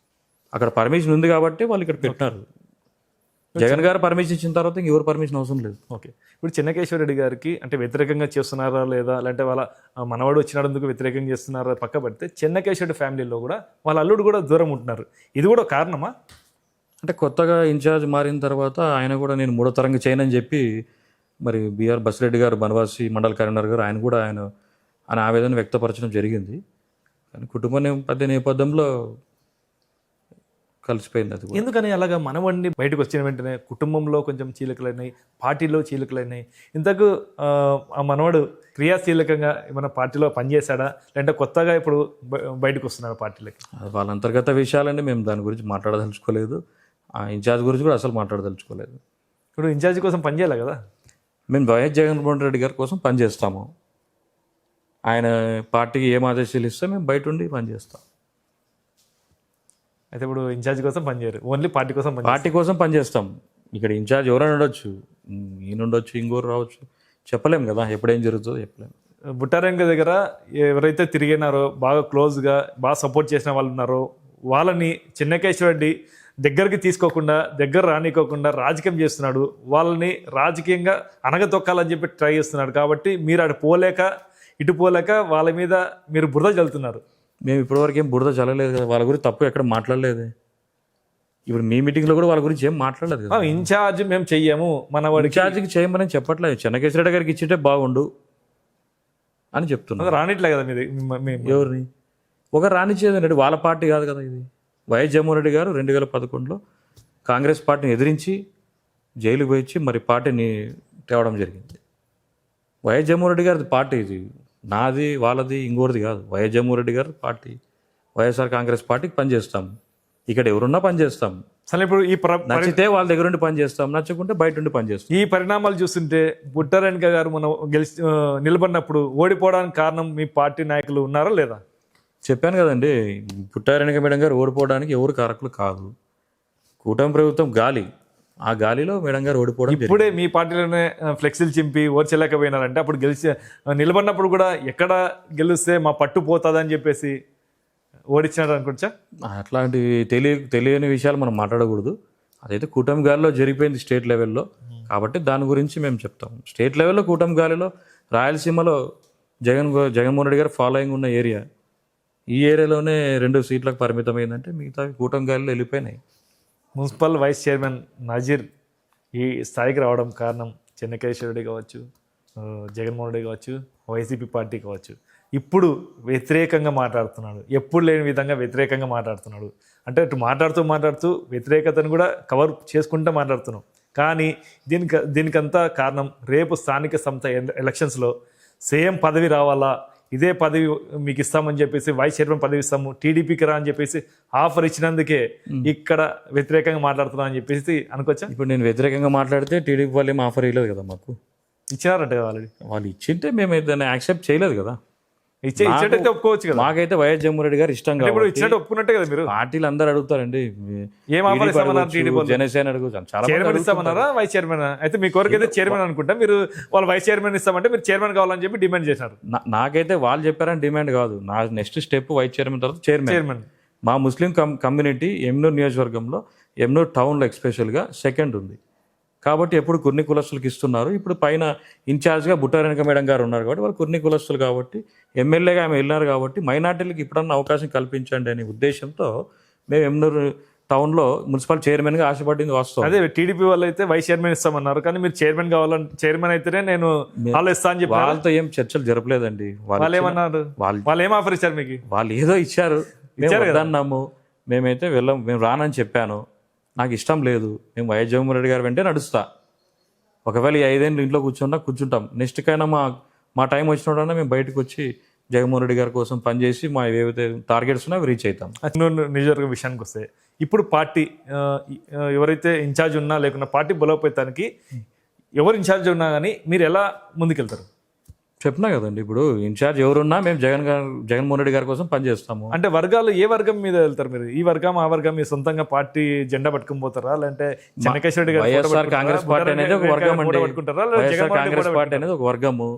అక్కడ పర్మిషన్ ఉంది కాబట్టి వాళ్ళు ఇక్కడ పెట్టినారు. జగన్ గారు పర్మిషన్ ఇచ్చిన తర్వాత ఇంకెవరు పర్మిషన్ అవసరం లేదు.
ఓకే, ఇప్పుడు చెన్నకేశ్వరరెడ్డి గారికి అంటే వ్యతిరేకంగా చేస్తున్నారా లేదా, లేదంటే వాళ్ళ మనవాడు వచ్చినందుకు వ్యతిరేకంగా చేస్తున్నారా పక్క పెడితే, చెన్నకేశ్వరరెడ్డి ఫ్యామిలీలో కూడా వాళ్ళ అల్లుడు కూడా దూరం ఉంటున్నారు. ఇది కూడా కారణమా?
అంటే కొత్తగా ఇన్ఛార్జ్ మారిన తర్వాత ఆయన కూడా నేను మూడో తరంగా చేయనని చెప్పి మరి బిఆర్ బసిరెడ్డి గారు బనవాసి మండల కరీంనగర్ గారు ఆయన కూడా ఆయన ఆవేదన వ్యక్తపరచడం జరిగింది. కానీ కుటుంబ నేపథ్యంలో కలిసిపోయింది అది కూడా.
ఎందుకని అలాగా మనవడిని బయటకు వచ్చిన వెంటనే కుటుంబంలో కొంచెం చీలికలైనాయి, పార్టీలో చీలికలైనాయి. ఇంతకు ఆ మనవడు క్రియాశీలకంగా ఏమైనా పార్టీలో పనిచేశాడా, లేదంటే కొత్తగా ఇప్పుడు బయటకు వస్తున్నాడు పార్టీలకి?
వాళ్ళ అంతర్గత విషయాలండి, మేము దాని గురించి మాట్లాడదలుచుకోలేదు. ఆ ఇన్ఛార్జ్ గురించి కూడా అసలు మాట్లాడదలుచుకోలేదు.
ఇప్పుడు ఇన్ఛార్జ్ కోసం పనిచేయాలి కదా.
మేము వైఎస్ జగన్మోహన్ రెడ్డి గారి కోసం పనిచేస్తాము. ఆయన పార్టీకి ఏం ఆదేశాలు ఇస్తే మేము బయట ఉండి పనిచేస్తాం.
అయితే ఇప్పుడు ఇన్ఛార్జ్ కోసం పనిచేయరు, ఓన్లీ పార్టీ కోసం
పార్టీ కోసం పనిచేస్తాం. ఇక్కడ ఇన్ఛార్జ్ ఎవరైనా ఉండొచ్చు, ఈయన ఉండొచ్చు, ఇంకోరు రావచ్చు, చెప్పలేం కదా ఎప్పుడేం జరుగుతుందో చెప్పలేము.
బుట్టారంగ దగ్గర ఎవరైతే తిరిగినారో, బాగా క్లోజ్గా బాగా సపోర్ట్ చేసిన వాళ్ళు ఉన్నారో, వాళ్ళని చెన్నకేశ్వరరెడ్డి దగ్గరికి తీసుకోకుండా, దగ్గర రానికోకుండా రాజకీయం చేస్తున్నాడు. వాళ్ళని రాజకీయంగా అనగతొక్కాలని చెప్పి ట్రై చేస్తున్నాడు. కాబట్టి మీరు అటు పోలేక ఇటు పోలేక వాళ్ళ మీద మీరు బురద చల్లుతున్నారు.
మేము ఇప్పటివరకు ఏం బురద చల్లలేదు కదా, వాళ్ళ గురించి తప్పు ఎక్కడ మాట్లాడలేదు. ఇప్పుడు మీ మీటింగ్లో కూడా వాళ్ళ గురించి ఏం మాట్లాడలేదు కదా.
ఇన్ఛార్జ్ మేము చెయ్యము, మన వాడి
ఇన్ఛార్జ్కి చేయమని చెప్పట్లేదు. చెన్నకేశ్వరరెడ్డి గారికి ఇచ్చింటే బాగుండు అని చెప్తున్నారు.
రానిట్లే కదా మీది.
ఎవరిని ఒక రానిచ్చేదండి, వాళ్ళ పార్టీ కాదు కదా ఇది. వైఎస్ జగన్మోహన్ రెడ్డి గారు 2011లో కాంగ్రెస్ పార్టీని ఎదిరించి జైలుకి పోయించి మరి పార్టీని తేవడం జరిగింది. వైఎస్ జగన్మోహన్ రెడ్డి గారి పార్టీ ఇది, నాది వాళ్ళది ఇంకోటిది కాదు. వైఎస్ జగన్మోహన్ రెడ్డి గారు పార్టీ, వైఎస్ఆర్ కాంగ్రెస్ పార్టీకి పనిచేస్తాం. ఇక్కడ ఎవరున్నా పనిచేస్తాం.
అసలు ఇప్పుడు
నచ్చితే వాళ్ళ దగ్గర ఉండి పనిచేస్తాం, నచ్చకుంటే బయట ఉండి పనిచేస్తాం.
ఈ పరిణామాలు చూస్తుంటే బుట్టారెడ్డి గారు మనం నిలబడినప్పుడు ఓడిపోవడానికి కారణం మీ పార్టీ నాయకులు ఉన్నారా లేదా?
చెప్పాను కదండి, పుట్టారెడ్డి మేడం గారు ఓడిపోవడానికి ఎవరు కారకులు కాదు. కూటమి ప్రభుత్వం గాలి, ఆ గాలిలో మేడం గారు ఓడిపోవడం.
ఇప్పుడే మీ పార్టీలోనే ఫ్లెక్సీలు చింపి ఓర్చలేకపోయినారంటే, అప్పుడు నిలబడినప్పుడు కూడా ఎక్కడ గెలిస్తే మా పట్టు పోతుందని చెప్పేసి ఓడించినారు అనుకోవచ్చా?
అట్లాంటివి తెలియని విషయాలు మనం మాట్లాడకూడదు. అదైతే కూటమి గాలిలో జరిగిపోయింది స్టేట్ లెవెల్లో, కాబట్టి దాని గురించి మేము చెప్తాం. స్టేట్ లెవెల్లో కూటమి గాలిలో రాయలసీమలో జగన్మోహన్ రెడ్డి గారు ఫాలోయింగ్ ఉన్న ఏరియా, ఈ ఏరియాలోనే 2 సీట్లకు పరిమితమైందంటే మిగతా కూటమి గాలిలో వెళ్ళిపోయినాయి.
మున్సిపల్ వైస్ చైర్మన్ నజీర్ ఈ స్థాయికి రావడం కారణం చెన్నకేశ్వరరెడ్డి కావచ్చు, జగన్మోహన్ రెడ్డి కావచ్చు, వైసీపీ పార్టీ కావచ్చు. ఇప్పుడు వ్యతిరేకంగా మాట్లాడుతున్నాడు, ఎప్పుడు లేని విధంగా వ్యతిరేకంగా మాట్లాడుతున్నాడు. అంటే అటు మాట్లాడుతూ వ్యతిరేకతను కూడా కవర్ చేసుకుంటూ మాట్లాడుతున్నాం. కానీ దీనికంతా కారణం రేపు స్థానిక సంస్థ ఎలక్షన్స్లో సేమ్ పదవి రావాలా, ఇదే పదవి మీకు ఇస్తామని చెప్పేసి, వైస్ చైర్మన్ పదవి ఇస్తాము, టీడీపీకి రా అని చెప్పేసి ఆఫర్ ఇచ్చినందుకే ఇక్కడ వ్యతిరేకంగా మాట్లాడుతున్నా అని చెప్పేసి అనుకోవచ్చా?
ఇప్పుడు నేను వ్యతిరేకంగా మాట్లాడితే టీడీపీ వాళ్ళు ఏం ఆఫర్ ఇవ్వలేదు కదా, మాకు
ఇచ్చినారంట కదా ఆల్రెడీ.
వాళ్ళు ఇచ్చింటే మేము దాన్ని యాక్సెప్ట్ చేయలేదు కదా.
ఇచ్చినట్టయితే ఒప్పుకోవచ్చు కదా.
మాకైతే వైఎస్ జగన్మోహన్ రెడ్డి గారు ఇష్టం
ఇప్పుడు ఇచ్చినట్టు ఒప్పుకున్నట్టే కదా. మీరు
పార్టీలు అందరూ అడుగుతారండి,
ఏం ఆఫర్ ఇస్తామన్నారు? టీడీపీ
జనసేన అడుగుతాను,
చైర్మన్ ఇస్తామన్నారా, వైస్ చైర్మన్? అయితే మీ కోరిక అయితే చైర్మన్ అనుకుంటా. మీరు వాళ్ళు వైస్ చైర్మన్ ఇస్తామంటే మీరు చైర్మన్ కావాలని చెప్పి డిమాండ్ చేశారు.
నాకైతే వాళ్ళు చెప్పారని డిమాండ్ కాదు, నా నెక్స్ట్ స్టెప్ వైస్ చైర్మన్ తర్వాత చైర్మన్. మా ముస్లిం కమ్యూనిటీ ఎమ్నూర్ నియోజకవర్గంలో, ఎమ్నూర్ టౌన్లో ఎస్పెషల్గా సెకండ్ ఉంది కాబట్టి ఎప్పుడు కొన్ని కులస్తులకు ఇస్తున్నారు. ఇప్పుడు పైన ఇన్ఛార్జ్గా బుట్టారెడ్డి మేడం గారు ఉన్నారు కాబట్టి వాళ్ళు కొన్ని కులస్తులు కాబట్టి, ఎమ్మెల్యేగా ఆమె వెళ్ళినారు కాబట్టి మైనార్టీలకు ఇప్పుడన్నా అవకాశం కల్పించండి అనే ఉద్దేశంతో మేము ఎమ్నూర్ టౌన్లో మున్సిపల్ చైర్మన్గా ఆశపడింది వాస్తవం.
అదే టీడీపీ వాళ్ళు అయితే వైస్ చైర్మన్ ఇస్తామన్నారు, కానీ మీరు చైర్మన్ కావాలని, చైర్మన్ అయితేనే నేను వాళ్ళు ఇస్తా అని చెప్పి
వాళ్ళతో ఏం చర్చలు జరపలేదండి.
వాళ్ళు ఏమన్నారు? వాళ్ళు ఏం ఆఫర్ ఇచ్చారు మీకు?
వాళ్ళు ఏదో ఇచ్చారు, వద్దన్నాము. మేమైతే మేము రానని చెప్పాను, నాకు ఇష్టం లేదు, మేము వైఎస్ జగన్మోహన్ రెడ్డి గారు వెంటే నడుస్తా. ఒకవేళ ఈ 5 ఏళ్ళు ఇంట్లో కూర్చుంటాం, నెక్స్ట్ కైనా మా టైం వచ్చినప్పుడన్నా మేము బయటకు వచ్చి జగన్మోహన్ రెడ్డి గారి కోసం పనిచేసి మా ఏవైతే టార్గెట్స్ ఉన్నాయో అవి రీచ్ అవుతాం.
నియోజకవర్గ విషయానికి వస్తే ఇప్పుడు పార్టీ ఎవరైతే ఇన్ఛార్జ్ ఉన్నా లేకున్నా పార్టీ బలోపేతానికి ఎవరు ఇన్ఛార్జ్ ఉన్నా కానీ మీరు ఎలా ముందుకెళ్తారు?
చెప్పినా కదండి, ఇప్పుడు ఇన్ఛార్జ్ ఎవరున్నా మేము జగన్మోహన్ రెడ్డి గారి కోసం పనిచేస్తాము.
అంటే వర్గాలు ఏ వర్గం మీద వెళ్తారు మీరు? ఈ వర్గం ఆ వర్గం మీ సొంతంగా పార్టీ జెండా పట్టుకుని పోతారా, లేదంటే చెన్నకేశ్వర రెడ్డి గారు
వైఎస్ఆర్ కాంగ్రెస్ పార్టీ అనేది ఒక వర్గం అండి.
పట్టుకుంటారా?
వైఎస్ఆర్ కాంగ్రెస్ పార్టీ అనేది ఒక వర్గము.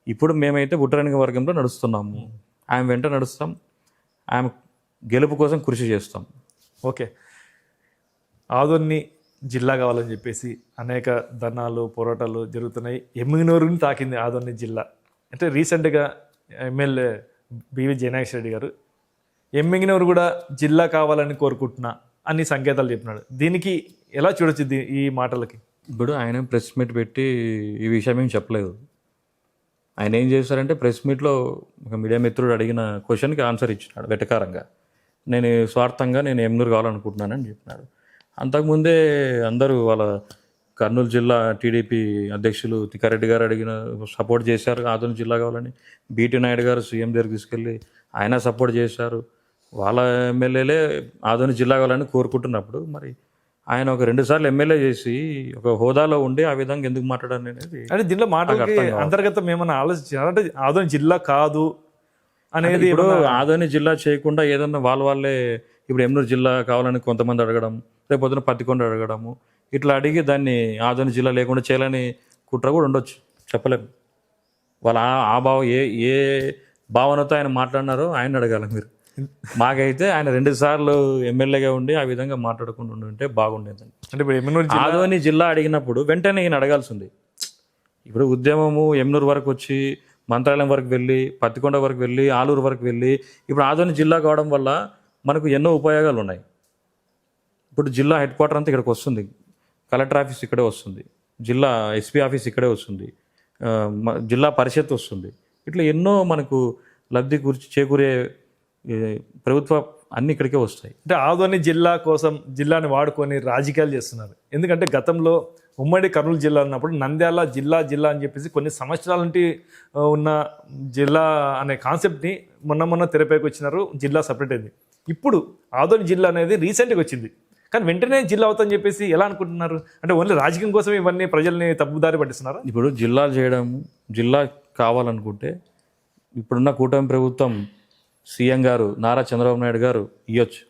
ఇప్పుడు మేమైతే బుట్టరాని వర్గంలో నడుస్తున్నాము. ఆయన వెంట నడుస్తాం, ఆయన గెలుపు కోసం కృషి చేస్తాం.
ఓకే, ఆదోన్ని జిల్లా కావాలని చెప్పేసి అనేక ధర్నాలు పోరాటాలు జరుగుతున్నాయి. ఎమ్మిగనూరుని తాకింది ఆదోన్ని జిల్లా. అంటే రీసెంట్గా ఎమ్మెల్యే బివి జయనాగేశ్వర రెడ్డి గారు ఎమ్మిగనూరు కూడా జిల్లా కావాలని కోరుకుంటున్నా అన్ని సంకేతాలు చెప్పినాడు. దీనికి ఎలా చూడొచ్చు ఈ మాటలకి?
ఇప్పుడు ఆయన ప్రెస్ మీట్ పెట్టి ఈ విషయం ఏం చెప్పలేదు. ఆయన ఏం చేశారంటే ప్రెస్ మీట్లో ఒక మీడియా మిత్రుడు అడిగిన క్వశ్చన్కి ఆన్సర్ ఇచ్చినాడు వెటకారంగా. నేను స్వార్థంగా నేను ఎమ్మిగనూరు కావాలనుకుంటున్నానని చెప్పినాడు. అంతకుముందే అందరూ వాళ్ళ కర్నూలు జిల్లా టీడీపీ అధ్యక్షులు తిక్కారెడ్డి గారు అడిగిన సపోర్ట్ చేశారు ఆదోని జిల్లా కావాలని. బీటీ నాయుడు గారు సీఎం దగ్గరికి తీసుకెళ్ళి ఆయన సపోర్ట్ చేశారు. వాళ్ళ ఎమ్మెల్యేలే ఆదోని జిల్లా కావాలని కోరుకుంటున్నప్పుడు మరి ఆయన ఒక 2 సార్లు ఎమ్మెల్యే చేసి ఒక హోదాలో ఉండి ఆ విధంగా ఎందుకు మాట్లాడాలి అనేది
అంటే దీంట్లో మాటలకి అంతర్గతం ఏమన్నా ఆలోచించారు? అంటే ఆదోని జిల్లా కాదు అనేది
ఇప్పుడు ఆదోని జిల్లా చేయకుండా ఏదన్నా వాళ్ళే ఇప్పుడు ఎమ్నూరు జిల్లా కావాలని కొంతమంది అడగడం, రేపు పొద్దున పత్తికొండ అడగడము, ఇట్లా అడిగి దాన్ని ఆదోని జిల్లా లేకుండా చేయాలని కుట్ర కూడా ఉండొచ్చు, చెప్పలేము. వాళ్ళ ఆ భావం ఏ భావనతో ఆయన మాట్లాడినారో ఆయన అడగాలి మీరు. మాకైతే ఆయన 2 సార్లు ఎమ్మెల్యేగా ఉండి ఆ విధంగా మాట్లాడకుండా ఉంటే బాగుండేదండి.
అంటే ఇప్పుడు ఎమ్మెల్యే
ఆదోని జిల్లా అడిగినప్పుడు వెంటనే ఈయన అడగాల్సింది. ఇప్పుడు ఉద్యమము ఎమ్నూరు వరకు వచ్చి మంత్రాలయం వరకు వెళ్ళి పత్తికొండ వరకు వెళ్ళి ఆలూరు వరకు వెళ్ళి ఇప్పుడు ఆదోని జిల్లా కావడం వల్ల మనకు ఎన్నో ఉపయోగాలు ఉన్నాయి. ఇప్పుడు జిల్లా హెడ్ క్వార్టర్ అంతా ఇక్కడికి వస్తుంది, కలెక్టర్ ఆఫీస్ ఇక్కడే వస్తుంది, జిల్లా ఎస్పీ ఆఫీస్ ఇక్కడే వస్తుంది, జిల్లా పరిషత్ వస్తుంది. ఇట్లా ఎన్నో మనకు లబ్ధి చేకూరే ప్రభుత్వ అన్ని ఇక్కడికే వస్తాయి.
అంటే ఆదోని జిల్లా కోసం జిల్లాని వాడుకొని రాజకీయాలు చేస్తున్నారు. ఎందుకంటే గతంలో ఉమ్మడి కర్నూలు జిల్లా ఉన్నప్పుడు నంద్యాల జిల్లా అని చెప్పేసి కొన్ని సంవత్సరాల నుండి ఉన్న జిల్లా అనే కాన్సెప్ట్ని మొన్న తెరపైకి వచ్చినారు. జిల్లా సపరేట్ అయింది. ఇప్పుడు ఆదోని జిల్లా అనేది రీసెంట్గా వచ్చింది, కానీ వెంటనే జిల్లా అవుతుందని చెప్పేసి ఎలా అనుకుంటున్నారు? అంటే ఓన్లీ రాజకీయం కోసం ఇవన్నీ ప్రజల్ని తప్పుదారి పట్టిస్తున్నారా?
ఇప్పుడు జిల్లా చేయడం, జిల్లా కావాలనుకుంటే ఇప్పుడున్న కూటమి ప్రభుత్వం సీఎం గారు నారా చంద్రబాబు నాయుడు గారు ఇవ్వచ్చు.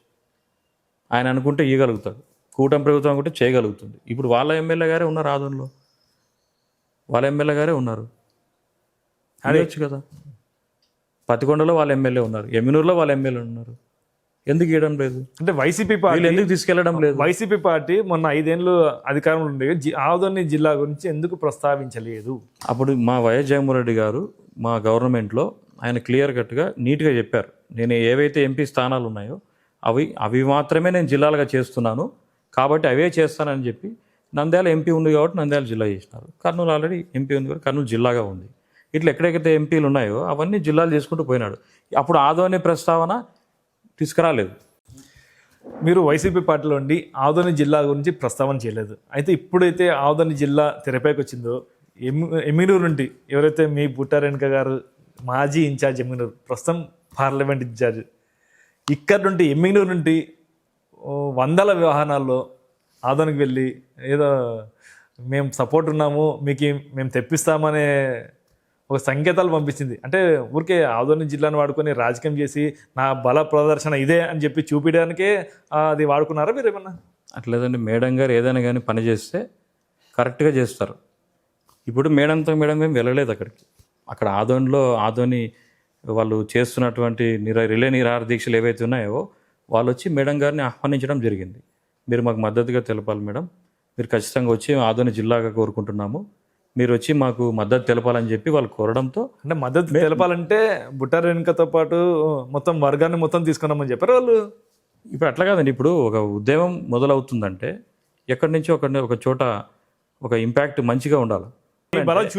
ఆయన అనుకుంటే ఇవ్వగలుగుతాడు, కూటమి ప్రభుత్వం అనుకుంటే చేయగలుగుతుంది. ఇప్పుడు వాళ్ళ ఎమ్మెల్యే గారే ఉన్నారు ఆదోనిలో, వాళ్ళ ఎమ్మెల్యే గారే ఉన్నారు, అడగచ్చు కదా. పత్తికొండలో వాళ్ళ ఎమ్మెల్యే ఉన్నారు, ఎమ్మినూరులో వాళ్ళ ఎమ్మెల్యే ఉన్నారు, ఎందుకు ఇవ్వడం లేదు?
అంటే వైసీపీ పార్టీ
ఎందుకు తీసుకెళ్లడం లేదు?
వైసీపీ పార్టీ మొన్న 5 ఏళ్ళు అధికారంలో ఉండే ఆదోని జిల్లా గురించి ఎందుకు ప్రస్తావించలేదు?
అప్పుడు మా వైఎస్ జగన్మోహన్ రెడ్డి గారు మా గవర్నమెంట్లో ఆయన క్లియర్ కట్గా నీట్గా చెప్పారు, నేను ఏవైతే ఎంపీ స్థానాలు ఉన్నాయో అవి మాత్రమే నేను జిల్లాలుగా చేస్తున్నాను, కాబట్టి అవే చేస్తానని చెప్పి నంద్యాల ఎంపీ ఉంది కాబట్టి నంద్యాల జిల్లా చేసినారు. కర్నూలు ఆల్రెడీ ఎంపీ ఉంది కాబట్టి కర్నూలు జిల్లాగా ఉంది. ఇట్లా ఎక్కడెక్కడైతే ఎంపీలు ఉన్నాయో అవన్నీ జిల్లాలు చేసుకుంటూ పోయినాడు. అప్పుడు ఆదోని ప్రస్తావన తీసుకురాలేదు.
మీరు వైసీపీ పార్టీలో ఉండి ఆదోని జిల్లా గురించి ప్రస్తావన చేయలేదు. అయితే ఇప్పుడైతే ఆదోని జిల్లా తెరపైకి వచ్చిందో ఎమ్మిగనూరు నుండి ఎవరైతే మీ బుట్టారెడ్డి గారు మాజీ ఇన్ఛార్జ్ ఎమ్మిగనూరు, ప్రస్తుతం పార్లమెంట్ ఇన్ఛార్జ్, ఇక్కడ నుండి ఎమ్మిగనూరు నుండి వందల వాహనాల్లో ఆదోనికి వెళ్ళి ఏదో మేము సపోర్ట్ ఉన్నాము మీకు మేము తెప్పిస్తామనే ఒక సంకేతాలు పంపించింది. అంటే ఊరికే ఆదోని జిల్లాను వాడుకొని రాజకీయం చేసి నా బల ప్రదర్శన ఇదే అని చెప్పి చూపించడానికే అది వాడుకున్నారా మీరు ఏమన్నా?
అట్లేదండి, మేడం గారు ఏదైనా కానీ పని చేస్తే కరెక్ట్గా చేస్తారు. ఇప్పుడు మేడంతో మేము వెళ్ళలేదు అక్కడికి. అక్కడ ఆదోని వాళ్ళు చేస్తున్నటువంటి రిలే నిరాహార దీక్షలు ఏవైతే ఉన్నాయో వాళ్ళు వచ్చి మేడం గారిని ఆహ్వానించడం జరిగింది. మీరు మాకు మద్దతుగా తెలపాలి మేడం, మీరు ఖచ్చితంగా వచ్చి ఆదోని జిల్లాగా కోరుకుంటున్నాము, మీరు వచ్చి మాకు మద్దతు తెలపాలని చెప్పి వాళ్ళు కోరడంతో,
అంటే మద్దతు తెలపాలంటే బుట్టారెడ్డితో పాటు మొత్తం వర్గాన్ని మొత్తం తీసుకున్నామని చెప్పారు వాళ్ళు.
ఇప్పుడు అట్లా కాదండి, ఇప్పుడు ఒక ఉద్యమం మొదలవుతుందంటే ఎక్కడి నుంచి ఒక చోట ఒక ఇంపాక్ట్ మంచిగా ఉండాలి.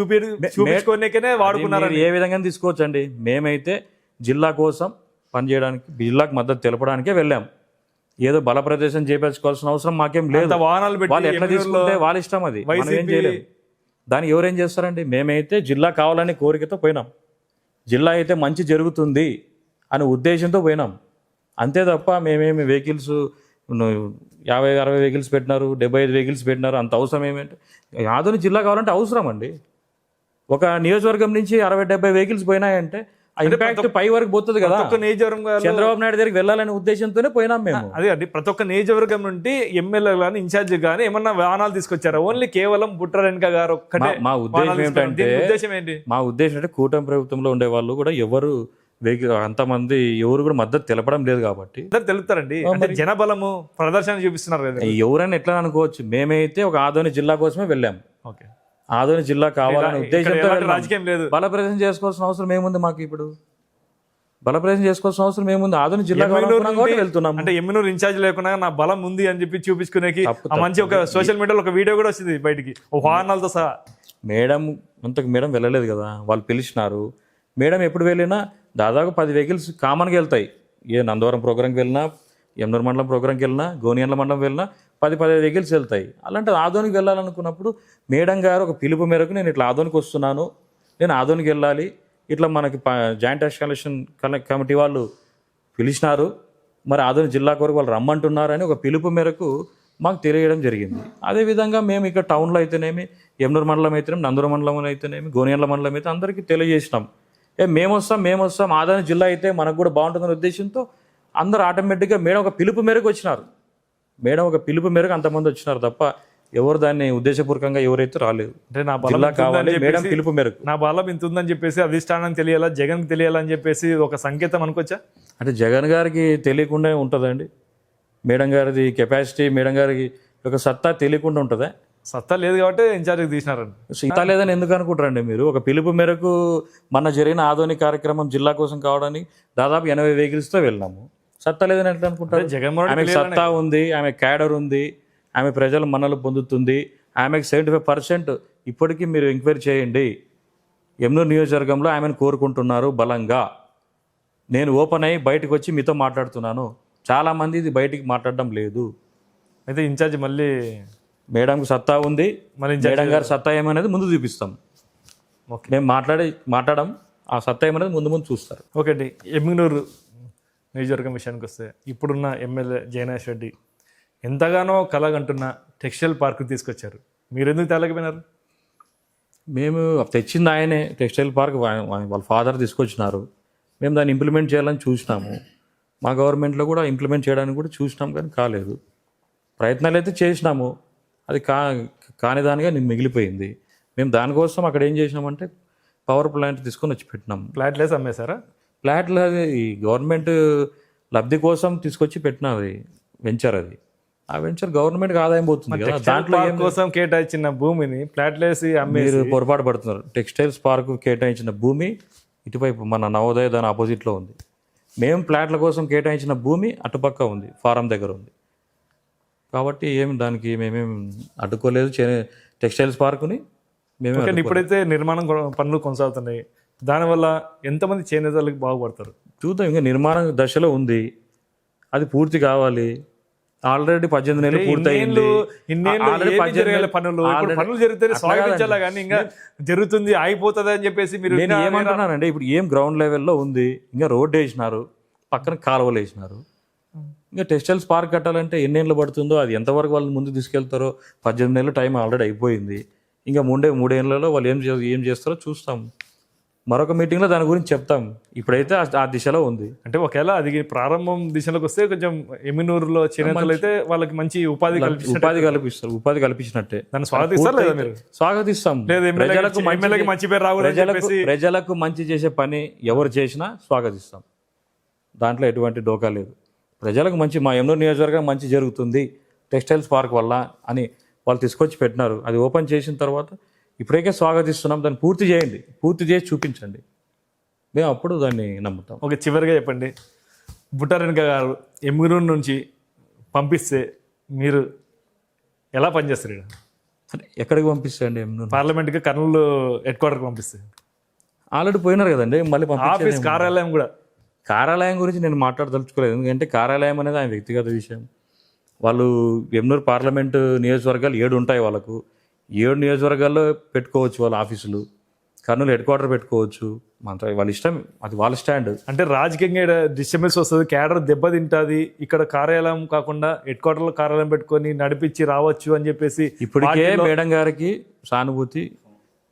చూపించుకోనికనే వాడుకున్నారు.
ఏ విధంగా తీసుకోవచ్చు అండి. మేమైతే జిల్లా కోసం పనిచేయడానికి, జిల్లాకు మద్దతు తెలపడానికే వెళ్ళాం. ఏదో బల ప్రదేశం చేపించుకోవాల్సిన అవసరం మాకేం లేదు.
వాహనాలు
వాళ్ళు ఎట్లా తీసుకుంటే వాళ్ళ ఇష్టం, అది మనం ఏం చేయలేం. దాన్ని ఎవరేం చేస్తారండి. మేమైతే జిల్లా కావాలని కోరికతో పోయినాం. జిల్లా అయితే మంచి జరుగుతుంది అనే ఉద్దేశంతో పోయినాం. అంతే తప్ప మేమేమి వెహికల్స్ 50-60 వెహికల్స్ పెట్టినారు, 75 వెహికల్స్ పెట్టినారు, అంత అవసరం ఏమంటే ఆదోని జిల్లా కావాలంటే అవసరం అండి. ఒక నియోజకవర్గం నుంచి 60-70 వెహికల్స్ పోయినాయంటే ఆ ఇంపాక్ట్ పై వరకు పోతుంది కదా.
ఒక్క నియోజకవర్గం
చంద్రబాబు నాయుడు దగ్గరికి వెళ్ళాలనే ఉద్దేశంతోనే పోయినాం మేము.
అదే అండి, ప్రతి ఒక్క నియోజకవర్గం నుండి ఎమ్మెల్యే కానీ ఇన్ఛార్జ్ కానీ ఏమన్నా వాహనాలు తీసుకొచ్చారా? ఓన్లీ కేవలం బుట్ట రేణుక గారు ఒక్కటే
మా ఉద్దేశం ఏంటంటే
ఉద్దేశం ఏంటి?
మా ఉద్దేశం అంటే కూటమి ప్రభుత్వంలో ఉండే వాళ్ళు కూడా ఎవరు అంతమంది ఎవరు కూడా మద్దతు తెలపడం లేదు కాబట్టి
అందరు తెలుపుతారండి. అంటే జనబలము ప్రదర్శన చూపిస్తున్నారు కదా.
ఎవరైనా ఎట్లా అనుకోవచ్చు. మేమైతే ఒక ఆదోని జిల్లా కోసమే వెళ్ళాం.
ఓకే,
ఆదోని జిల్లా కావాలనే ఉద్దేశంతో
రాజకీయం లేదు.
బలప్రదర్శన చేసుకోవాల్సిన అవసరం ఏముంది మాకు? ఇప్పుడు బలప్రదర్శన చేసుకోవాల్సిన అవసరం ఏముంది? ఆదోని జిల్లా వెళ్తున్నాం.
అంటే ఎమ్మెనూరు ఇన్ఛార్జ్ లేకుండా నా బలం ఉంది అని చెప్పి చూపించుకునేకి మంచి ఒక సోషల్ మీడియాలో ఒక వీడియో కూడా వచ్చింది బయటికి, ఒక వాహనాలతో సహా.
మేడం మేడం వెళ్ళలేదు కదా, వాళ్ళు పిలిచినారు. మేడం ఎప్పుడు వెళ్ళినా దాదాపు 10 వెహికల్స్ కామన్గా వెళ్తాయి. ఏ నందవరం ప్రోగ్రాంకి వెళ్ళినా, ఎమ్నూరు మండలం ప్రోగ్రాంకి వెళ్ళినా, గోనియండ్ల మండలం వెళ్ళినా 10-15 వెహికల్స్ వెళ్తాయి. అలాంటి ఆదోనికి వెళ్ళాలనుకున్నప్పుడు మేడం గారు ఒక పిలుపు మేరకు నేను ఇట్లా ఆదోనికి వస్తున్నాను, నేను ఆదోనికి వెళ్ళాలి, ఇట్లా మనకి జాయింట్ ఎస్కలేషన్ కమిటీ వాళ్ళు పిలిచినారు, మరి ఆదోని జిల్లా కొరకు వాళ్ళు రమ్మంటున్నారు అని ఒక పిలుపు మేరకు మాకు తెలియడం జరిగింది. అదేవిధంగా మేము ఇక్కడ టౌన్లో అయితేనేమి, ఎమ్నూరు మండలం అయితేనేమి, నందూరు మండలం అయితేనేమి, గోనియండ్ల మండలం అయితే అందరికీ తెలియజేసినాం. మేము వస్తాం ఆదోని జిల్లా అయితే మనకు కూడా బాగుంటుందనే ఉద్దేశంతో అందరూ ఆటోమేటిక్గా మేడం ఒక పిలుపు మేరకు వచ్చినారు. మేడం ఒక పిలుపు మేరకు అంతమంది వచ్చినారు తప్ప ఎవరు దాన్ని ఉద్దేశపూర్వకంగా ఎవరైతే రాలేదు.
అంటే నా బలం
కావాలి మేడం పిలుపు మేరకు,
నా బలం ఇంత ఉందని చెప్పేసి అధిష్టానం తెలియాలా, జగన్కి తెలియాలని చెప్పేసి ఒక సంకేతం అనుకోవచ్చా? అంటే
జగన్ గారికి తెలియకుండా ఉంటుందండి. మేడం గారిది కెపాసిటీ, మేడం గారికి ఒక సత్తా తెలియకుండా ఉంటుందా?
సత్తా లేదు కాబట్టి ఇన్ఛార్జ్కి తీసినారండి.
సత్తా లేదని ఎందుకు అనుకుంటారండి మీరు? ఒక పిలుపు మేరకు మన జరిగిన ఆదోని కార్యక్రమం జిల్లా కోసం కావడానికి దాదాపు 80 వెహికల్స్తో వెళ్ళినాము. సత్తా లేదని ఎట్లా అనుకుంటారు?
జగన్మోహన్
ఆమెకు సత్తా ఉంది, ఆమె క్యాడర్ ఉంది, ఆమె ప్రజల మన్నలు పొందుతుంది, ఆమెకు 75% ఇప్పటికీ మీరు ఎంక్వైరీ చేయండి. ఎమ్నూరు నియోజకవర్గంలో ఆమెను కోరుకుంటున్నారు బలంగా. నేను ఓపెన్ అయ్యి బయటకు వచ్చి మీతో మాట్లాడుతున్నాను. చాలామంది ఇది బయటికి మాట్లాడడం లేదు.
అయితే ఇన్ఛార్జ్ మళ్ళీ
మేడంకి సత్తా ఉంది,
మళ్ళీ
మేడం గారి సత్తా ఏమనేది ముందు చూపిస్తాం. మేము మాట్లాడడం ఆ సత్తా ఏమనేది ముందు చూస్తారు.
ఓకే అండి, ఎమ్మిగనూరు నియోజకవర్గం విషయానికి వస్తే ఇప్పుడున్న ఎమ్మెల్యే జయనాష్ రెడ్డి ఎంతగానో కలగంటున్న టెక్స్టైల్ పార్క్ తీసుకొచ్చారు. మీరు ఎందుకు తేలేకపోయినారు?
మేము తెచ్చింది ఆయనే. టెక్స్టైల్ పార్క్ వాళ్ళ ఫాదర్ తీసుకొచ్చినారు. మేము దాన్ని ఇంప్లిమెంట్ చేయాలని చూసినాము. మా గవర్నమెంట్లో కూడా ఇంప్లిమెంట్ చేయడానికి కూడా చూసినాం, కానీ కాలేదు. ప్రయత్నాలు అయితే చేసినాము, అది కాని దానిగా మిగిలిపోయింది. మేము దానికోసం అక్కడ ఏం చేసినామంటే పవర్ ప్లాంట్ తీసుకొని వచ్చి పెట్టినాం.
ఫ్లాట్లేసి అమ్మేశారా?
ఫ్లాట్లు అది ఈ గవర్నమెంట్ లబ్ధి కోసం తీసుకొచ్చి పెట్టినది వెంచర్. అది ఆ వెంచర్ గవర్నమెంట్కి ఆదాయం పోతుంది కదా. దాంట్లో
కోసం కేటాయించిన భూమిని ఫ్లాట్లేసి
మీరు పొరపాటు పడుతున్నారు. టెక్స్టైల్స్ పార్క్ కేటాయించిన భూమి ఇటువైపు మన నవోదయ దాని ఆపోజిట్లో ఉంది. మేము ఫ్లాట్ల కోసం కేటాయించిన భూమి అటుపక్క ఉంది, ఫారం దగ్గర ఉంది. కాబట్టి దానికి మేమేం అడ్డుకోలేదు టెక్స్టైల్స్ పార్కుని. మేము
ఇప్పుడైతే నిర్మాణం పనులు కొనసాగుతున్నాయి, దానివల్ల ఎంతమంది చేనేతలకు బాగుపడతారు
చూద్దాం. ఇంకా నిర్మాణ దశలో ఉంది, అది పూర్తి కావాలి. ఆల్రెడీ 18 నెలలు పూర్తయింది.
పనులు జరిగితే స్వాగతించాలా కానీ ఇంకా జరుగుతుంది ఆగిపోతుంది అని చెప్పేసి మీరు
నేను ఏమంటున్నానంటే ఇప్పుడు గ్రౌండ్ లెవెల్లో ఉంది. ఇంకా రోడ్డు వేసినారు, పక్కన కాలువలు వేసినారు. ఇంకా టెక్స్టైల్స్ పార్క్ కట్టాలంటే ఎన్నేళ్ళు పడుతుందో, అది ఎంతవరకు వాళ్ళు ముందు తీసుకెళ్తారో. 18 నెలలు టైం ఆల్రెడీ అయిపోయింది. ఇంకా 3 ఏళ్ళలో వాళ్ళు ఏం చేస్తారో చూస్తాం. మరొక మీటింగ్లో దాని గురించి చెప్తాం. ఇప్పుడైతే ఆ దిశలో ఉంది.
అంటే ఒకవేళ అది ప్రారంభం దిశలోకి వస్తే కొంచెం ఎమ్మిగనూరులో చేనేతలు అయితే వాళ్ళకి మంచి ఉపాధి
కల్పిస్తారు. ఉపాధి కల్పించినట్టే.
దాన్ని స్వాగతిస్తారు లేదా మీరు?
స్వాగతిస్తాం. ప్రజలకు మంచి చేసే పని ఎవరు చేసినా స్వాగతిస్తాం. దాంట్లో ఎటువంటి డోకా లేదు. ప్రజలకు మంచి, మా ఎమ్నూరు నియోజకవర్గం మంచి జరుగుతుంది టెక్స్టైల్స్ పార్క్ వల్ల అని వాళ్ళు తీసుకొచ్చి పెట్టినారు. అది ఓపెన్ చేసిన తర్వాత ఇప్పటికే స్వాగతిస్తున్నాం. దాన్ని పూర్తి చేయండి, పూర్తి చేసి చూపించండి, మేము అప్పుడు దాన్ని నమ్ముతాం.
ఓకే, చివరిగా చెప్పండి, బుట్ట రేణుక గారు ఎమ్మిగనూరు నుంచి పంపిస్తే మీరు ఎలా పనిచేస్తారు?
ఎక్కడికి పంపిస్తాయండి? ఎమ్మిగనూరు
పార్లమెంట్కి, కర్నూలు హెడ్ క్వార్టర్కి పంపిస్తే.
ఆల్రెడీ పోయినారు కదండి, మళ్ళీ
ఆఫీస్ కార్యాలయం కూడా.
కార్యాలయం గురించి నేను మాట్లాడదలుచుకోలేదు, ఎందుకంటే కార్యాలయం అనేది ఆయన వ్యక్తిగత విషయం. వాళ్ళు ఎమ్నూరు పార్లమెంటు నియోజకవర్గాలు 7 ఉంటాయి. వాళ్ళకు 7 నియోజకవర్గాల్లో పెట్టుకోవచ్చు వాళ్ళ ఆఫీసులు. కర్నూలు హెడ్ క్వార్టర్ పెట్టుకోవచ్చు, మన వాళ్ళ ఇష్టం, అది వాళ్ళ స్టాండ్.
అంటే రాజకీయంగా డిస్టర్బెన్స్ వస్తుంది, క్యాడర్ దెబ్బతింటుంది, ఇక్కడ కార్యాలయం కాకుండా హెడ్ క్వార్టర్లో కార్యాలయం పెట్టుకొని నడిపించి రావచ్చు అని చెప్పేసి
ఇప్పటికే మేడం గారికి సానుభూతి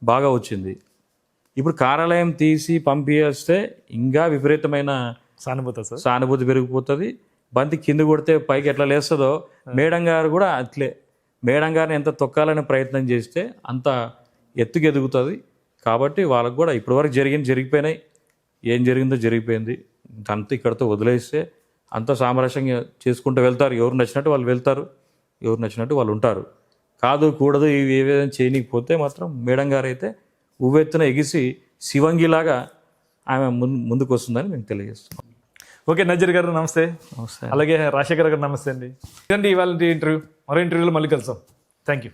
బాగా వచ్చింది. ఇప్పుడు కార్యాలయం తీసి పంపిస్తే ఇంకా విపరీతమైన
సానుభూతి సార్.
సానుభూతి పెరిగిపోతుంది. బంతి కింద కొడితే పైకి ఎట్లా లేస్తుందో మేడం గారు కూడా అట్లే, మేడం గారిని ఎంత తొక్కాలనే ప్రయత్నం చేస్తే అంత ఎత్తుకు ఎదుగుతుంది. కాబట్టి వాళ్ళకు కూడా ఇప్పటివరకు జరిగిపోయినాయి, ఏం జరిగిందో జరిగిపోయింది, అంతా ఇక్కడతో వదిలేస్తే అంతా సామరస్యంగా చేసుకుంటూ వెళ్తారు. ఎవరు నచ్చినట్టు వాళ్ళు వెళ్తారు, ఎవరు నచ్చినట్టు వాళ్ళు ఉంటారు. కాదు కూడదు ఇవి ఏదైనా చేయకపోతే మాత్రం మేడం గారు అయితే ఉవ్వెత్తున ఎగిసి శివంగిలాగా ఆమె ముందుకు వస్తుందని మేము తెలియజేస్తున్నాం.
ఓకే, నజీర్ గారు నమస్తే.
నమస్తే.
అలాగే రాజశేఖర్ గారు నమస్తే అండి. ఇదండి ఇవాళ ఇంటర్వ్యూ. మరో ఇంటర్వ్యూలో మళ్ళీ కలుస్తాం. Thank you.